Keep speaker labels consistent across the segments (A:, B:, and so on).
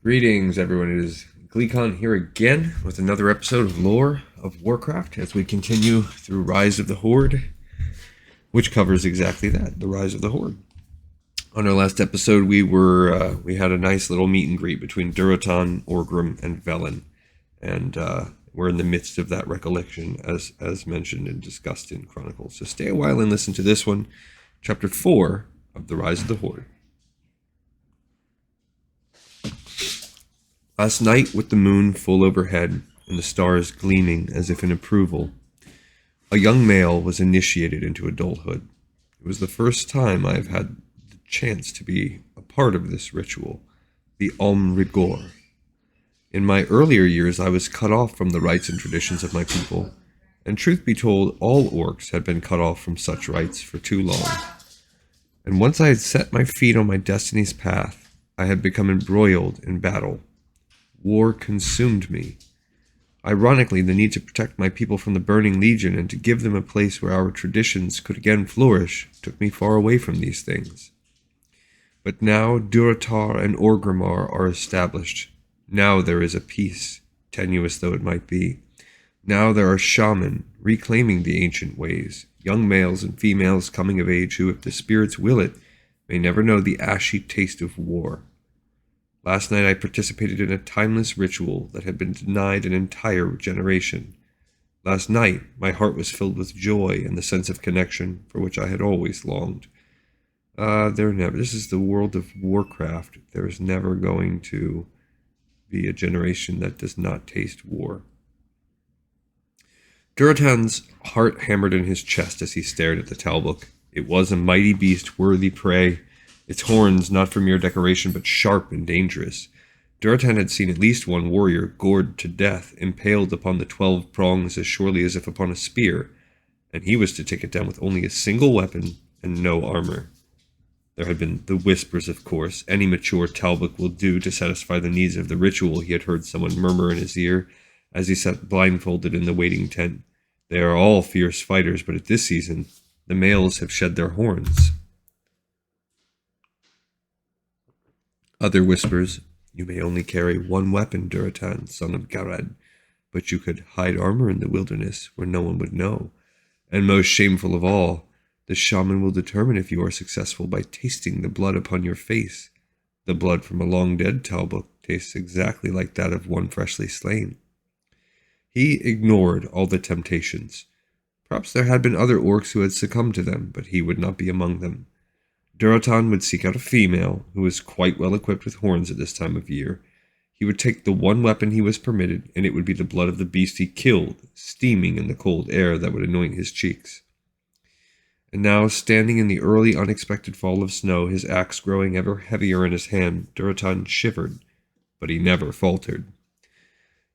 A: Greetings, everyone. It is Gleekon here again with another episode of Lore of Warcraft as we continue through Rise of the Horde, which covers exactly that, the Rise of the Horde. On our last episode, we had a nice little meet and greet between Durotan, Orgrim, and Velen, and we're in the midst of that recollection, as mentioned and discussed in Chronicles. So stay a while and listen to this one, Chapter 4 of the Rise of the Horde. Last night, with the moon full overhead and the stars gleaming as if in approval, a young male was initiated into adulthood. It was the first time I have had the chance to be a part of this ritual, the Om Rigor. In my earlier years, I was cut off from the rites and traditions of my people, and truth be told, all orcs had been cut off from such rites for too long. And once I had set my feet on my destiny's path, I had become embroiled in battle. War consumed me. Ironically, the need to protect my people from the Burning Legion and to give them a place where our traditions could again flourish took me far away from these things. But now Durotan and Orgrimmar are established. Now there is a peace, tenuous though it might be. Now there are shaman reclaiming the ancient ways, young males and females coming of age who, if the spirits will it, may never know the ashy taste of war. Last night I participated in a timeless ritual that had been denied an entire generation. Last night my heart was filled with joy and the sense of connection for which I had always longed. This is the world of Warcraft. There is never going to be a generation that does not taste war. Durotan's heart hammered in his chest as he stared at the Talbook. It was a mighty beast, worthy prey. Its horns not for mere decoration, but sharp and dangerous. Durotan had seen at least one warrior gored to death, impaled upon the 12 prongs as surely as if upon a spear, and he was to take it down with only a single weapon and no armor. There had been the whispers, of course. Any mature Talbot will do to satisfy the needs of the ritual, he had heard someone murmur in his ear as he sat blindfolded in the waiting tent. They are all fierce fighters, but at this season, the males have shed their horns. Other whispers, you may only carry one weapon, Durotan, son of Garad, but you could hide armor in the wilderness where no one would know. And most shameful of all, the shaman will determine if you are successful by tasting the blood upon your face. The blood from a long-dead Talbot tastes exactly like that of one freshly slain. He ignored all the temptations. Perhaps there had been other orcs who had succumbed to them, but he would not be among them. Durotan would seek out a female who was quite well equipped with horns at this time of year. He would take the one weapon he was permitted, and it would be the blood of the beast he killed, steaming in the cold air that would anoint his cheeks. And now, standing in the early unexpected fall of snow, his axe growing ever heavier in his hand, Durotan shivered, but he never faltered.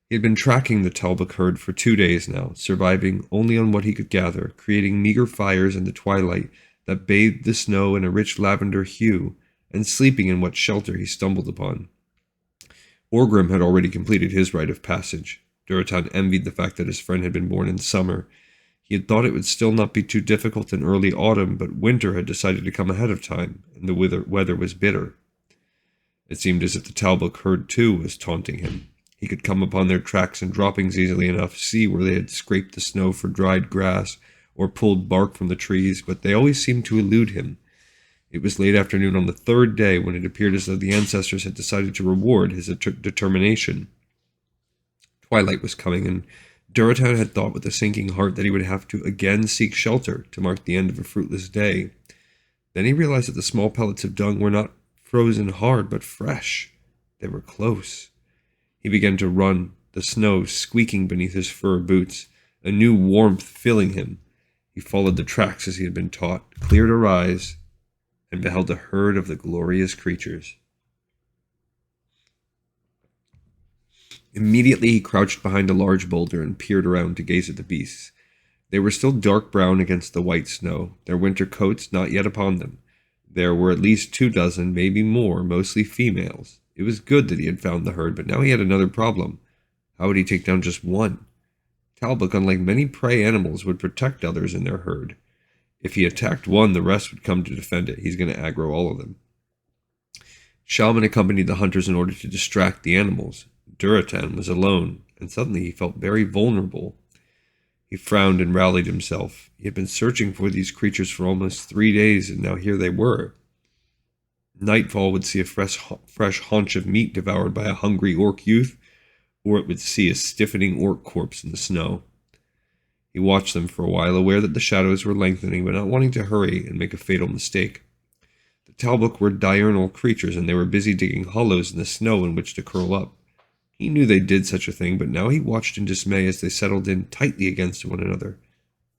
A: He had been tracking the Talbot herd for 2 days now, surviving only on what he could gather, creating meager fires in the twilight that bathed the snow in a rich lavender hue, and sleeping in what shelter he stumbled upon. Orgrim had already completed his rite of passage. Durotan envied the fact that his friend had been born in summer. He had thought it would still not be too difficult in early autumn, but winter had decided to come ahead of time, and the weather was bitter. It seemed as if the Talbot herd too was taunting him. He could come upon their tracks and droppings easily enough, see where they had scraped the snow for dried grass, or pulled bark from the trees, but they always seemed to elude him. It was late afternoon on the third day when it appeared as though the ancestors had decided to reward his determination. Twilight was coming, and Durotan had thought with a sinking heart that he would have to again seek shelter to mark the end of a fruitless day. Then he realized that the small pellets of dung were not frozen hard, but fresh. They were close. He began to run, the snow squeaking beneath his fur boots, a new warmth filling him. He followed the tracks as he had been taught, cleared a rise, and beheld a herd of the glorious creatures. Immediately he crouched behind a large boulder and peered around to gaze at the beasts. They were still dark brown against the white snow, their winter coats not yet upon them. There were at least 24, maybe more, mostly females. It was good that he had found the herd, but now he had another problem. How would he take down just one? Talbot, unlike many prey animals, would protect others in their herd. If he attacked one, the rest would come to defend it. He's going to aggro all of them. Shaman accompanied the hunters in order to distract the animals. Durotan was alone, and suddenly he felt very vulnerable. He frowned and rallied himself. He had been searching for these creatures for almost 3 days, and now here they were. Nightfall would see a fresh haunch of meat devoured by a hungry orc youth, or it would see a stiffening orc corpse in the snow. He watched them for a while, aware that the shadows were lengthening, but not wanting to hurry and make a fatal mistake. The Talbuk were diurnal creatures, and they were busy digging hollows in the snow in which to curl up. He knew they did such a thing, but now he watched in dismay as they settled in tightly against one another.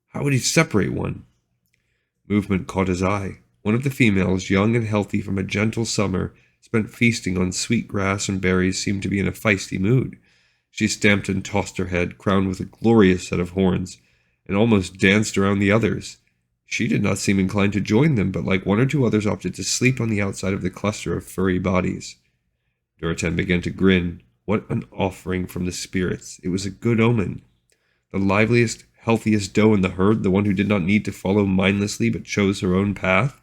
A: How would he separate one? Movement caught his eye. One of the females, young and healthy from a gentle summer, spent feasting on sweet grass and berries, seemed to be in a feisty mood. She stamped and tossed her head, crowned with a glorious set of horns, and almost danced around the others. She did not seem inclined to join them, but like one or two others opted to sleep on the outside of the cluster of furry bodies. Durotan began to grin. What an offering from the spirits. It was a good omen. The liveliest, healthiest doe in the herd, the one who did not need to follow mindlessly but chose her own path.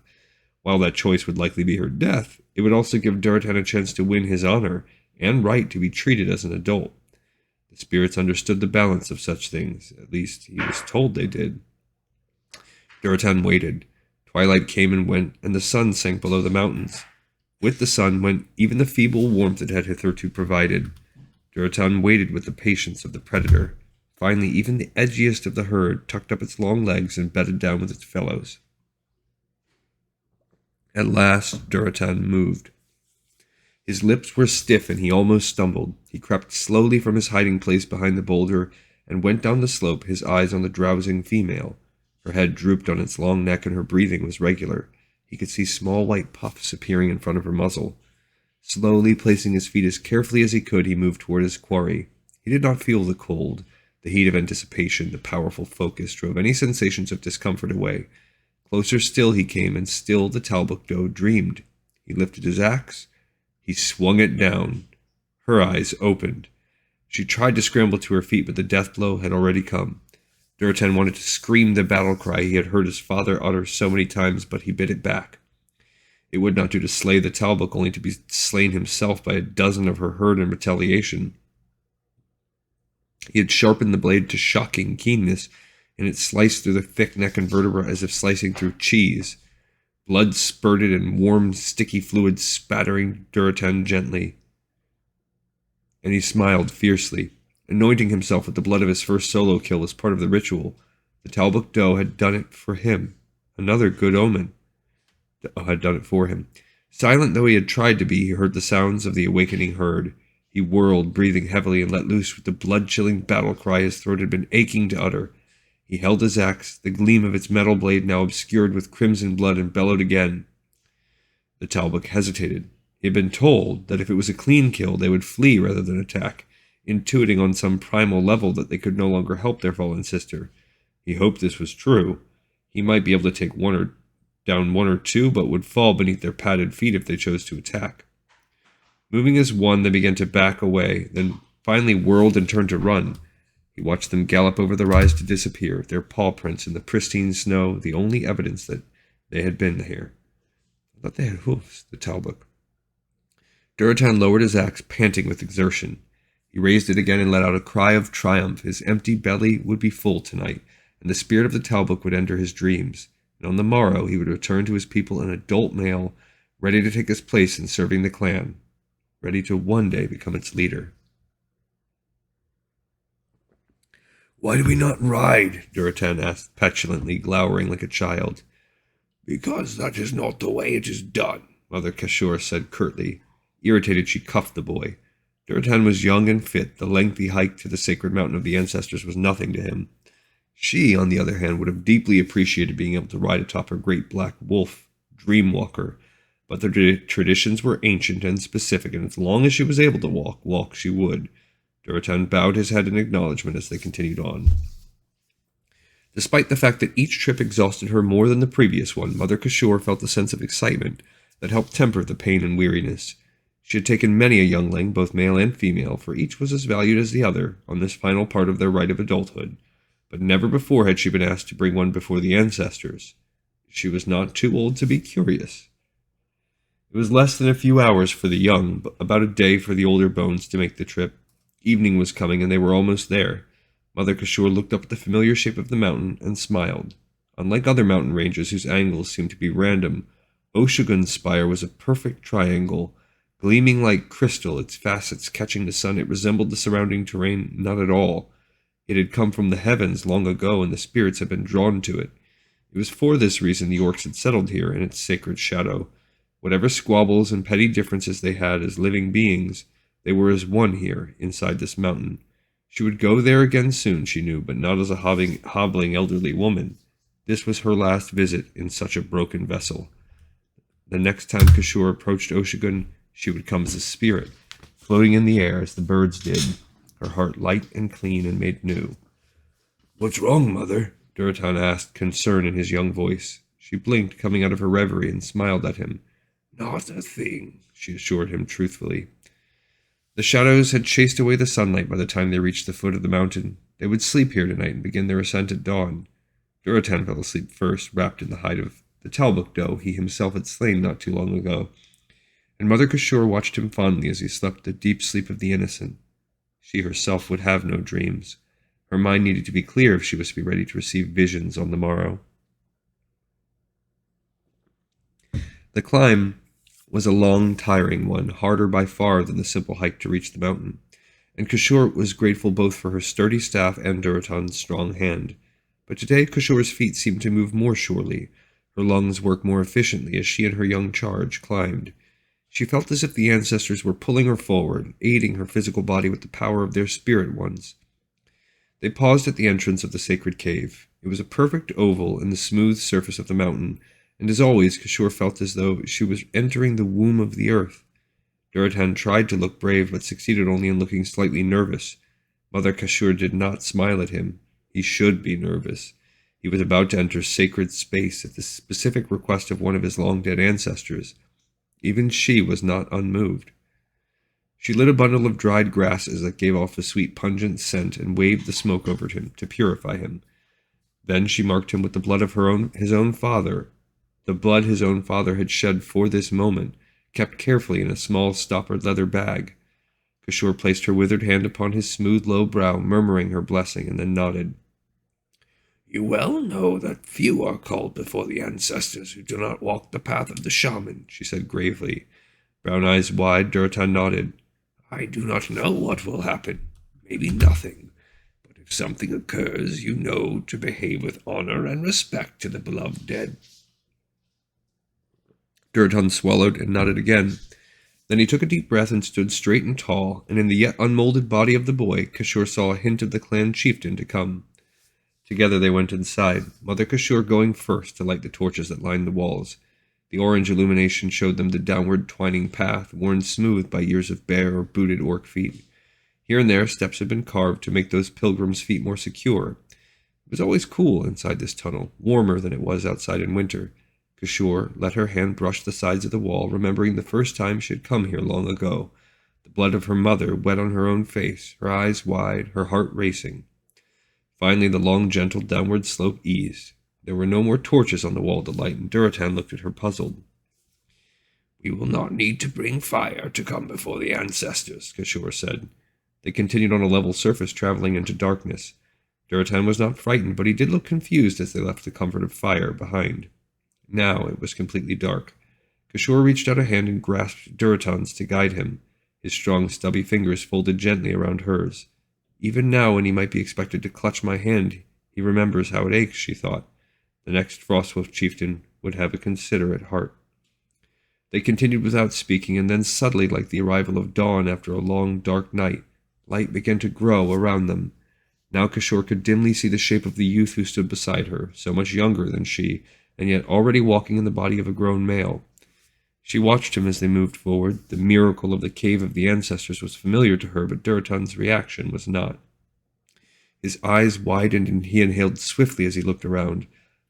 A: While that choice would likely be her death, it would also give Durotan a chance to win his honor and right to be treated as an adult. The spirits understood the balance of such things. At least he was told they did. Durotan waited. Twilight came and went, and the sun sank below the mountains. With the sun went even the feeble warmth it had hitherto provided. Durotan waited with the patience of the predator. Finally, even the edgiest of the herd tucked up its long legs and bedded down with its fellows. At last, Durotan moved. His lips were stiff and he almost stumbled. He crept slowly from his hiding place behind the boulder and went down the slope, his eyes on the drowsing female. Her head drooped on its long neck and her breathing was regular. He could see small white puffs appearing in front of her muzzle. Slowly placing his feet as carefully as he could, he moved toward his quarry. He did not feel the cold. The heat of anticipation, the powerful focus, drove any sensations of discomfort away. Closer still he came, and still the Talbuk doe dreamed. He lifted his axe. He swung it down. Her eyes opened. She tried to scramble to her feet, but the death blow had already come. Durotan wanted to scream the battle cry he had heard his father utter so many times, but he bit it back. It would not do to slay the Talbuk, only to be slain himself by a dozen of her herd in retaliation. He had sharpened the blade to shocking keenness, and it sliced through the thick neck and vertebra as if slicing through cheese. Blood spurted and warm, sticky fluid spattering Durotan gently. And he smiled fiercely. Anointing himself with the blood of his first solo kill as part of the ritual. The Talbuk doe had done it for him. Another good omen. Had done it for him. Silent though he had tried to be, he heard the sounds of the awakening herd. He whirled, breathing heavily, and let loose with the blood-chilling battle cry his throat had been aching to utter. He held his axe, the gleam of its metal blade now obscured with crimson blood, and bellowed again. The Talbuk hesitated. He had been told that if it was a clean kill, they would flee rather than attack, intuiting on some primal level that they could no longer help their fallen sister. He hoped this was true. He might be able to take down one or two, but would fall beneath their padded feet if they chose to attack. Moving as one, they began to back away, then finally whirled and turned to run. He watched them gallop over the rise to disappear, their paw prints in the pristine snow, the only evidence that they had been here. I thought they had hoofs, the Talbuk. Durotan lowered his axe, panting with exertion. He raised it again and let out a cry of triumph. His empty belly would be full tonight, and the spirit of the Talbuk would enter his dreams. And on the morrow he would return to his people an adult male, ready to take his place in serving the clan, ready to one day become its leader. "Why do we not ride?" Durotan asked petulantly, glowering like a child. "Because that is not the way it is done," Mother Kashur said curtly. Irritated, she cuffed the boy. Durotan was young and fit. The lengthy hike to the sacred mountain of the ancestors was nothing to him. She, on the other hand, would have deeply appreciated being able to ride atop her great black wolf, Dreamwalker, but the traditions were ancient and specific, and as long as she was able to walk she would. Durotan bowed his head in acknowledgement as they continued on. Despite the fact that each trip exhausted her more than the previous one, Mother Kashur felt a sense of excitement that helped temper the pain and weariness. She had taken many a youngling, both male and female, for each was as valued as the other, on this final part of their rite of adulthood, but never before had she been asked to bring one before the ancestors. She was not too old to be curious. It was less than a few hours for the young, but about a day for the older bones to make the trip. Evening was coming, and they were almost there. Mother Kashur looked up at the familiar shape of the mountain and smiled. Unlike other mountain ranges whose angles seemed to be random, Oshugun's spire was a perfect triangle, gleaming like crystal, its facets catching the sun. It resembled the surrounding terrain not at all. It had come from the heavens long ago, and the spirits had been drawn to it. It was for this reason the orcs had settled here in its sacred shadow. Whatever squabbles and petty differences they had as living beings, they were as one here, inside this mountain. She would go there again soon, she knew, but not as a hobbling elderly woman. This was her last visit in such a broken vessel. The next time Kashur approached Oshugun, she would come as a spirit, floating in the air as the birds did, her heart light and clean and made new. "What's wrong, Mother?" Durotan asked, concern in his young voice. She blinked, coming out of her reverie, and smiled at him. "Not a thing," she assured him truthfully. The shadows had chased away the sunlight by the time they reached the foot of the mountain. They would sleep here tonight and begin their ascent at dawn. Durotan fell asleep first, wrapped in the hide of the Talbuk doe he himself had slain not too long ago, and Mother Kashur watched him fondly as he slept the deep sleep of the innocent. She herself would have no dreams. Her mind needed to be clear if she was to be ready to receive visions on the morrow. The climb was a long, tiring one, harder by far than the simple hike to reach the mountain, and Kashur was grateful both for her sturdy staff and Durotan's strong hand. But today Kashur's feet seemed to move more surely, her lungs work more efficiently as she and her young charge climbed. She felt as if the ancestors were pulling her forward, aiding her physical body with the power of their spirit ones. They paused at the entrance of the sacred cave. It was a perfect oval in the smooth surface of the mountain, and as always, Kashur felt as though she was entering the womb of the earth. Durotan tried to look brave, but succeeded only in looking slightly nervous. Mother Kashur did not smile at him. He should be nervous. He was about to enter sacred space at the specific request of one of his long-dead ancestors. Even she was not unmoved. She lit a bundle of dried grasses that gave off a sweet pungent scent and waved the smoke over him to purify him. Then she marked him with the blood of his own father, the blood his own father had shed for this moment, kept carefully in a small stoppered leather bag. Kashur placed her withered hand upon his smooth low brow, murmuring her blessing, and then nodded. "You well know that few are called before the ancestors who do not walk the path of the shaman," she said gravely. Brown eyes wide, Durotan nodded. "I do not know what will happen. Maybe nothing. But if something occurs, you know to behave with honor and respect to the beloved dead." Durotan swallowed and nodded again. Then he took a deep breath and stood straight and tall, and in the yet unmolded body of the boy, Kashur saw a hint of the clan chieftain to come. Together they went inside, Mother Kashur going first to light the torches that lined the walls. The orange illumination showed them the downward twining path, worn smooth by years of bare or booted orc feet. Here and there steps had been carved to make those pilgrims' feet more secure. It was always cool inside this tunnel, warmer than it was outside in winter. Kashur let her hand brush the sides of the wall, remembering the first time she had come here long ago. The blood of her mother wet on her own face, her eyes wide, her heart racing. Finally, the long, gentle downward slope eased. There were no more torches on the wall to light, and Durotan looked at her puzzled. "We will not need to bring fire to come before the ancestors," Kashur said. They continued on a level surface, traveling into darkness. Durotan was not frightened, but he did look confused as they left the comfort of fire behind. Now it was completely dark. Kashur reached out a hand and grasped Durotan's to guide him, his strong, stubby fingers folded gently around hers. Even now, when he might be expected to clutch my hand, he remembers how it aches, she thought. The next Frostwolf chieftain would have a considerate heart. They continued without speaking, and then suddenly, like the arrival of dawn after a long, dark night, light began to grow around them. Now Kashur could dimly see the shape of the youth who stood beside her, so much younger than she, and yet already walking in the body of a grown male. She watched him as they moved forward. The miracle of the cave of the ancestors was familiar to her, but Durotan's reaction was not. His eyes widened, and he inhaled swiftly as he looked around.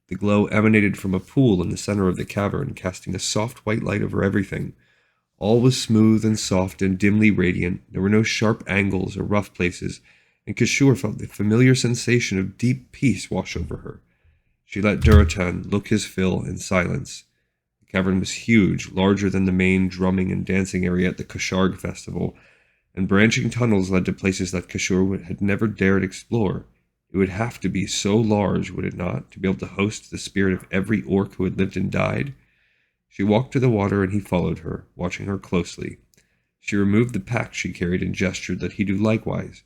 A: The glow emanated from a pool in the center of the cavern, casting a soft white light over everything. All was smooth and soft and dimly radiant. There were no sharp angles or rough places, and Kashur felt the familiar sensation of deep peace wash over her. She let Durotan look his fill in silence. The cavern was huge, larger than the main drumming and dancing area at the Kasharg festival, and branching tunnels led to places that Kashur had never dared explore. It would have to be so large, would it not, to be able to host the spirit of every orc who had lived and died? She walked to the water and he followed her, watching her closely. She removed the pack she carried and gestured that he do likewise.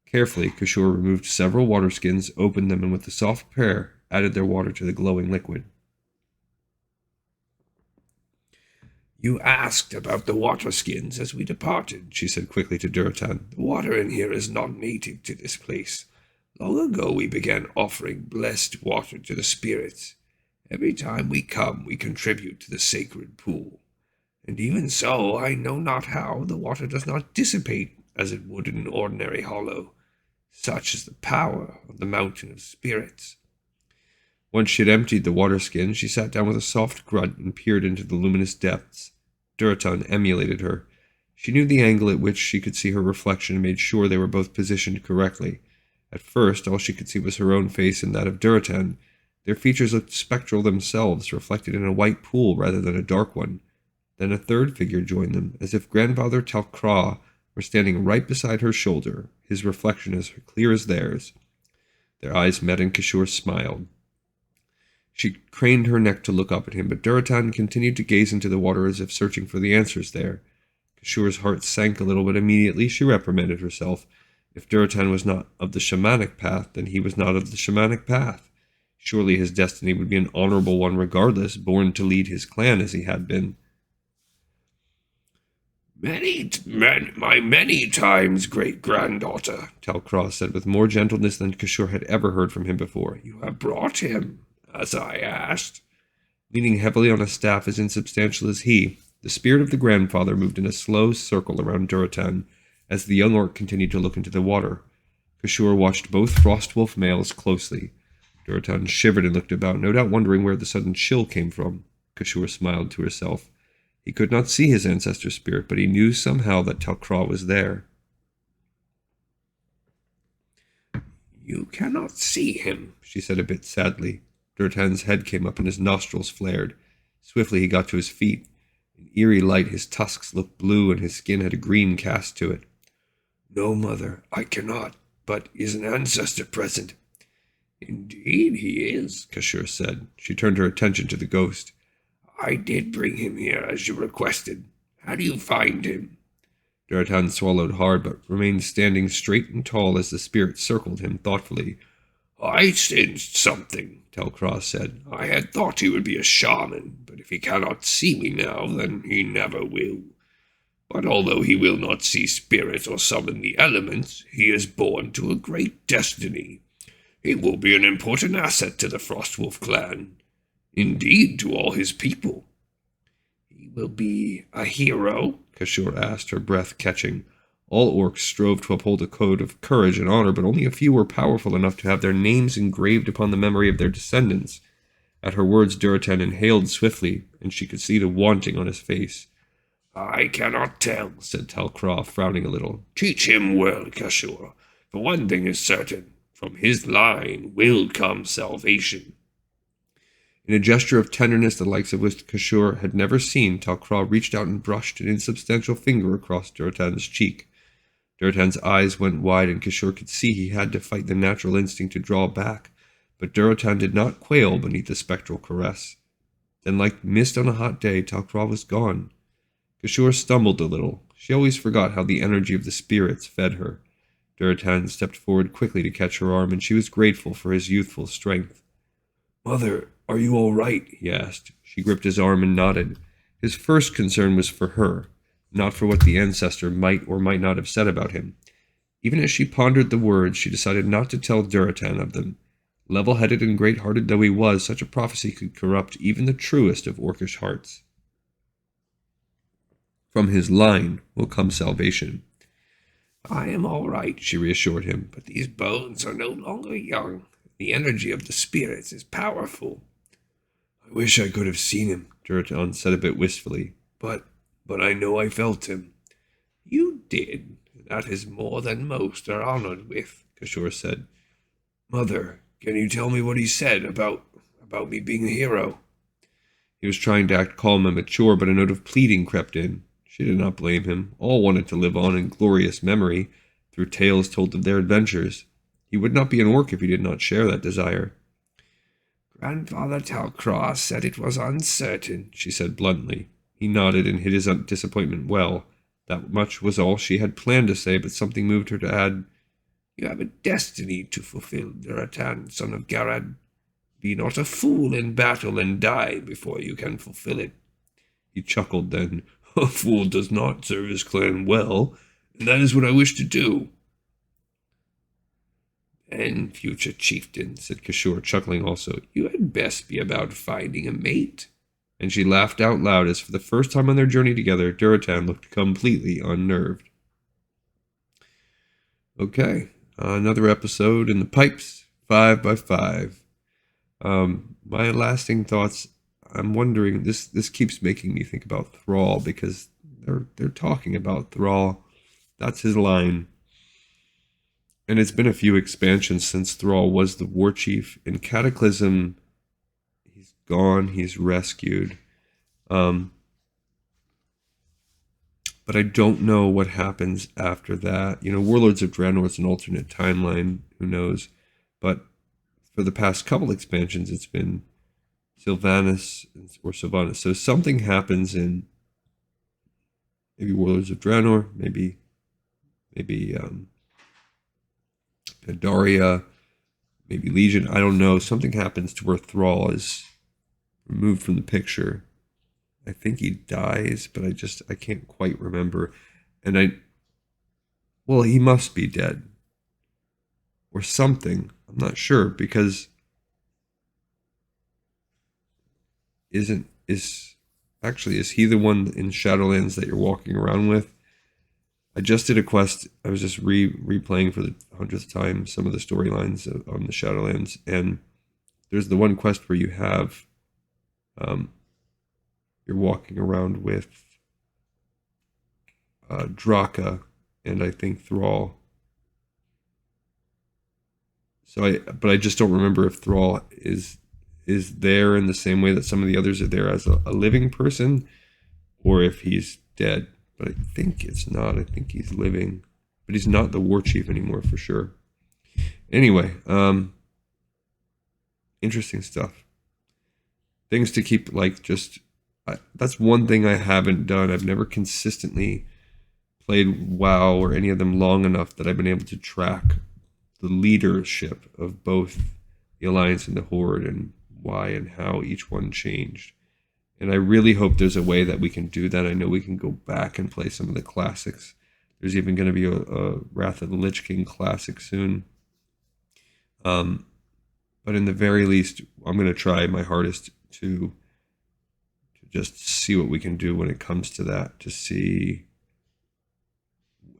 A: Carefully, Kashur removed several water skins, opened them, and with a soft prayer, added their water to the glowing liquid. "You asked about the water skins as we departed," she said quickly to Durotan. "The water in here is not native to this place. Long ago we began offering blessed water to the spirits. Every time we come, we contribute to the sacred pool. And even so, I know not how the water does not dissipate as it would in an ordinary hollow. Such is the power of the mountain of spirits." Once she had emptied the water skin, she sat down with a soft grunt and peered into the luminous depths. Durotan emulated her. She knew the angle at which she could see her reflection and made sure they were both positioned correctly. At first, all she could see was her own face and that of Durotan. Their features looked spectral themselves, reflected in a white pool rather than a dark one. Then a third figure joined them, as if Grandfather Talcraw were standing right beside her shoulder, his reflection as clear as theirs. Their eyes met and Kashur smiled. She craned her neck to look up at him, but Durotan continued to gaze into the water as if searching for the answers there. Kashur's heart sank a little, but immediately she reprimanded herself. If Durotan was not of the shamanic path, then he was not of the shamanic path. Surely his destiny would be an honorable one regardless, born to lead his clan as he had been. My many times great-granddaughter," Talcraw said with more gentleness than Kashur had ever heard from him before, "you have brought him, as I asked." Leaning heavily on a staff as insubstantial as he, the spirit of the grandfather moved in a slow circle around Durotan as the young orc continued to look into the water. Kashur watched both Frostwolf males closely. Durotan shivered and looked about, no doubt wondering where the sudden chill came from. Kashur smiled to herself. He could not see his ancestor spirit, but he knew somehow that Talcraw was there. "You cannot see him," she said a bit sadly. Durotan's head came up and his nostrils flared. Swiftly he got to his feet. In eerie light his tusks looked blue and his skin had a green cast to it. "No, mother, I cannot. But is an ancestor present?" "Indeed he is," Kashur said. She turned her attention to the ghost. "I did bring him here as you requested. How do you find him?" Durotan swallowed hard, but remained standing straight and tall as the spirit circled him thoughtfully. "I sensed something," Talcraw said. "I had thought he would be a shaman, but if he cannot see me now, then he never will. But although he will not see spirits or summon the elements, he is born to a great destiny. He will be an important asset to the Frostwolf clan. Indeed, to all his people." "He will be a hero?" Kashur asked, her breath catching. All orcs strove to uphold a code of courage and honor, but only a few were powerful enough to have their names engraved upon the memory of their descendants. At her words, Durotan inhaled swiftly, and she could see the wanting on his face. "I cannot tell," said Talcraw, frowning a little. "Teach him well, Kashur. For one thing is certain, from his line will come salvation." In a gesture of tenderness the likes of which Kashur had never seen, Talcraw reached out and brushed an insubstantial finger across Durotan's cheek. Durotan's eyes went wide, and Kashur could see he had to fight the natural instinct to draw back, but Durotan did not quail beneath the spectral caress. Then, like mist on a hot day, Talcraw was gone. Kashur stumbled a little. She always forgot how the energy of the spirits fed her. Durotan stepped forward quickly to catch her arm, and she was grateful for his youthful strength. "Mother, are you all right?" he asked. She gripped his arm and nodded. His first concern was for her, not for what the ancestor might or might not have said about him. Even as she pondered the words, she decided not to tell Durotan of them. Level-headed and great-hearted though he was, such a prophecy could corrupt even the truest of orcish hearts. From his line will come salvation. "I am all right," she reassured him, "but these bones are no longer young. The energy of the spirits is powerful." "I wish I could have seen him," Durotan said a bit wistfully, but I know I felt him." "You did. That is more than most are honored with," Kashur said. "Mother, can you tell me what he said about me being a hero?" He was trying to act calm and mature, but a note of pleading crept in. She did not blame him. All wanted to live on in glorious memory through tales told of their adventures. He would not be an orc if he did not share that desire. Grandfather Talcross said it was uncertain, she said bluntly. He nodded and hid his disappointment well. That much was all she had planned to say, but something moved her to add, You have a destiny to fulfill, Durotan, son of Garad. Be not a fool in battle and die before you can fulfill it. He chuckled then. A fool does not serve his clan well, and that is what I wish to do. And future chieftain, said Kishore, chuckling also, you had best be about finding a mate. And she laughed out loud as for the first time on their journey together, Durotan looked completely unnerved. Okay, another episode in the pipes, 5 by 5. My lasting thoughts, I'm wondering, this keeps making me think about Thrall, because they're talking about Thrall. That's his line. And it's been a few expansions since Thrall was the war chief. In Cataclysm, he's gone, he's rescued. But I don't know what happens after that. You know, Warlords of Draenor is an alternate timeline, who knows. But for the past couple expansions, it's been Sylvanas or Sylvanas. So something happens in maybe Warlords of Draenor, maybe Pandaria, maybe Legion. I don't know. Something happens to where Thrall is removed from the picture. I think he dies, but I can't quite remember. And he must be dead. Or something. I'm not sure, because is he the one in Shadowlands that you're walking around with? I just did a quest. I was just replaying for the 100th time some of the storylines on the Shadowlands, and there's the one quest where you have you're walking around with Draka and I think Thrall. But I just don't remember if Thrall is there in the same way that some of the others are there as a living person, or if he's dead. But I think it's not. I think he's living. But he's not the war chief anymore for sure. Anyway, interesting stuff. Things to keep, that's one thing I haven't done. I've never consistently played WoW or any of them long enough that I've been able to track the leadership of both the Alliance and the Horde and why and how each one changed. And I really hope there's a way that we can do that. I know we can go back and play some of the classics. There's even going to be a Wrath of the Lich King classic soon. But in the very least, I'm going to try my hardest to just see what we can do when it comes to that, to see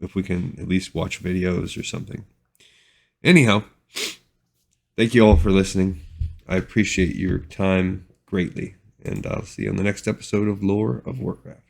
A: if we can at least watch videos or something. Anyhow, thank you all for listening. I appreciate your time greatly, and I'll see you on the next episode of Lore of Warcraft.